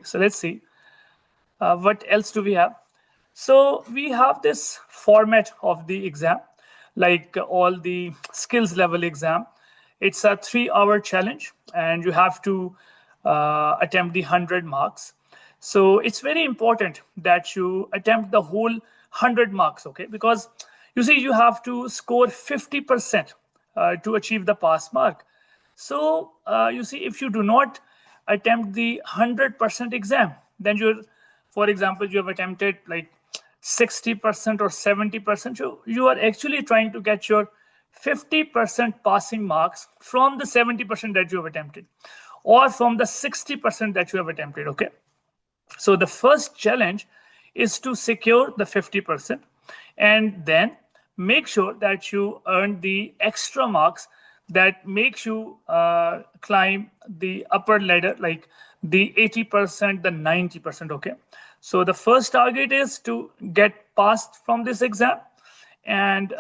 So let's see what else do we have. So we have this format of the exam, like all the skills level exam. It's a 3-hour challenge, and you have to attempt the 100 marks. So it's very important that you attempt the whole 100 marks, okay? Because you see, you have to score 50% to achieve the pass mark. So you see, if you do not attempt the 100% exam, then you're, for example, you have attempted like 60% or 70%, you are actually trying to get your 50% passing marks from the 70% that you have attempted, or from the 60% that you have attempted, okay? So the first challenge is to secure the 50%, and then make sure that you earn the extra marks that makes you climb the upper ladder, like the 80%, the 90%, okay? So the first target is to get passed from this exam. And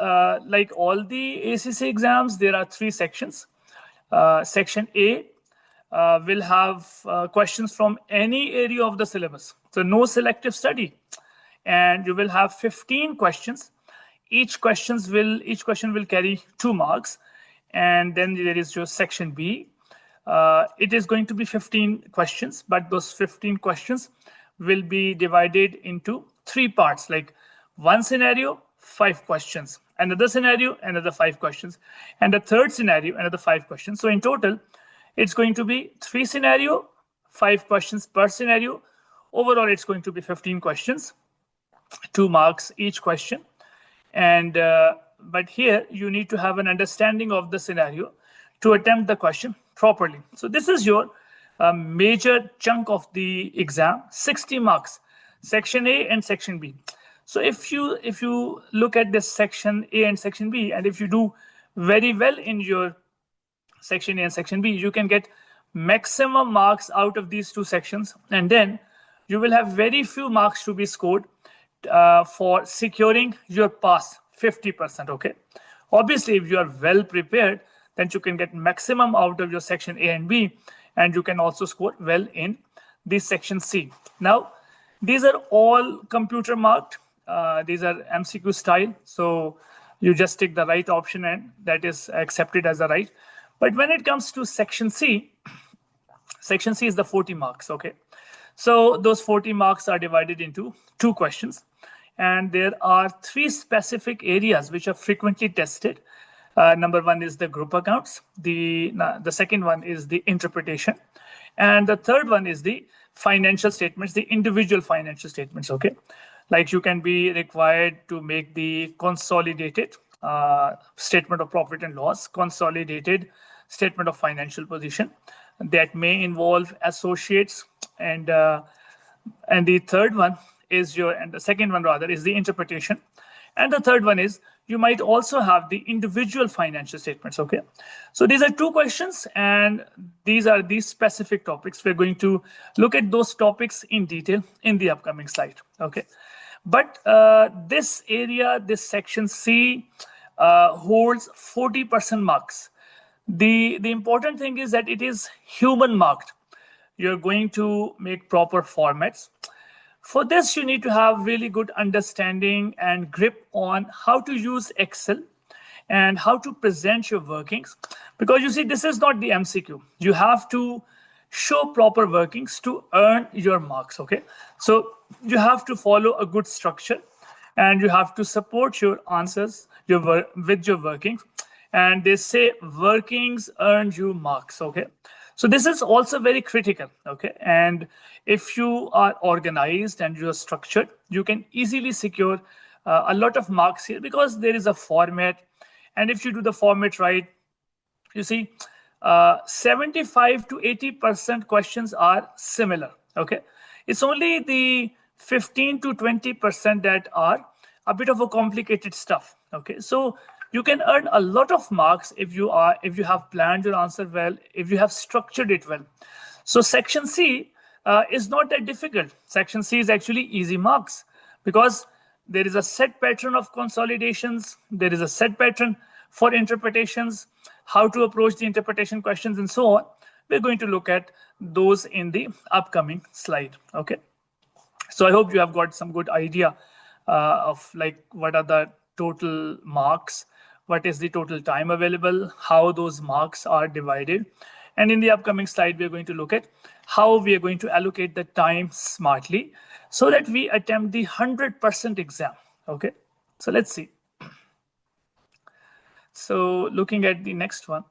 like all the ACCA exams, there are 3 sections. Section A will have questions from any area of the syllabus. So no selective study. And you will have 15 questions. Each question will carry 2 marks. And then there is your section B. It is going to be 15 questions, but those 15 questions will be divided into 3 parts, like one scenario, 5 questions, another scenario, another 5 questions, and the third scenario, another 5 questions. So in total, it's going to be 3 scenario, 5 questions per scenario. Overall, it's going to be 15 questions, 2 marks each question. And but here you need to have an understanding of the scenario to attempt the question properly. So this is your major chunk of the exam, 60 marks, section A and section B. So if you look at this section A and section B, and if you do very well in your section A and section B, you can get maximum marks out of these 2 sections, and then you will have very few marks to be scored for securing your pass 50%, okay? Obviously, if you are well prepared, then you can get maximum out of your section A and B, and you can also score well in this section C. Now, these are all computer marked. These are MCQ style. So you just take the right option, and that is accepted as the right. But when it comes to section C is the 40 marks, okay? So those 40 marks are divided into 2 questions. And there are 3 specific areas which are frequently tested. Number 1 is the group accounts. The second one is the interpretation. And the third one is the financial statements, the individual financial statements, okay? Like you can be required to make the consolidated statement of profit and loss, consolidated statement of financial position that may involve associates, and the third one is the second one rather is the interpretation, and the third one is you might also have the individual financial statements, okay? So these are 2 questions, and these are the specific topics. We're going to look at those topics in detail in the upcoming slide, okay? But this area, this section C, holds 40% marks. The important thing is that it is human marked. You're going to make proper formats. For this, you need to have really good understanding and grip on how to use Excel and how to present your workings. Because you see, this is not the MCQ. You have to show proper workings to earn your marks, okay? So you have to follow a good structure, and you have to support your answers with your workings. And they say workings earn you marks, okay? So this is also very critical, okay? And if you are organized and you are structured, you can easily secure a lot of marks here, because there is a format. And if you do the format right, you see 75 to 80% questions are similar, okay? It's only the 15 to 20% that are a bit of a complicated stuff, okay? So you can earn a lot of marks if you have planned your answer well, if you have structured it well. So section C is not that difficult. Section C is actually easy marks, because there is a set pattern of consolidations, there is a set pattern for interpretations, how to approach the interpretation questions, and so on. We're going to look at those in the upcoming slide. Okay. So I hope you have got some good idea of like what are the total marks, what is the total time available, how those marks are divided. And in the upcoming slide, we're going to look at how we are going to allocate the time smartly so that we attempt the 100% exam. Okay, so let's see. So looking at the next one.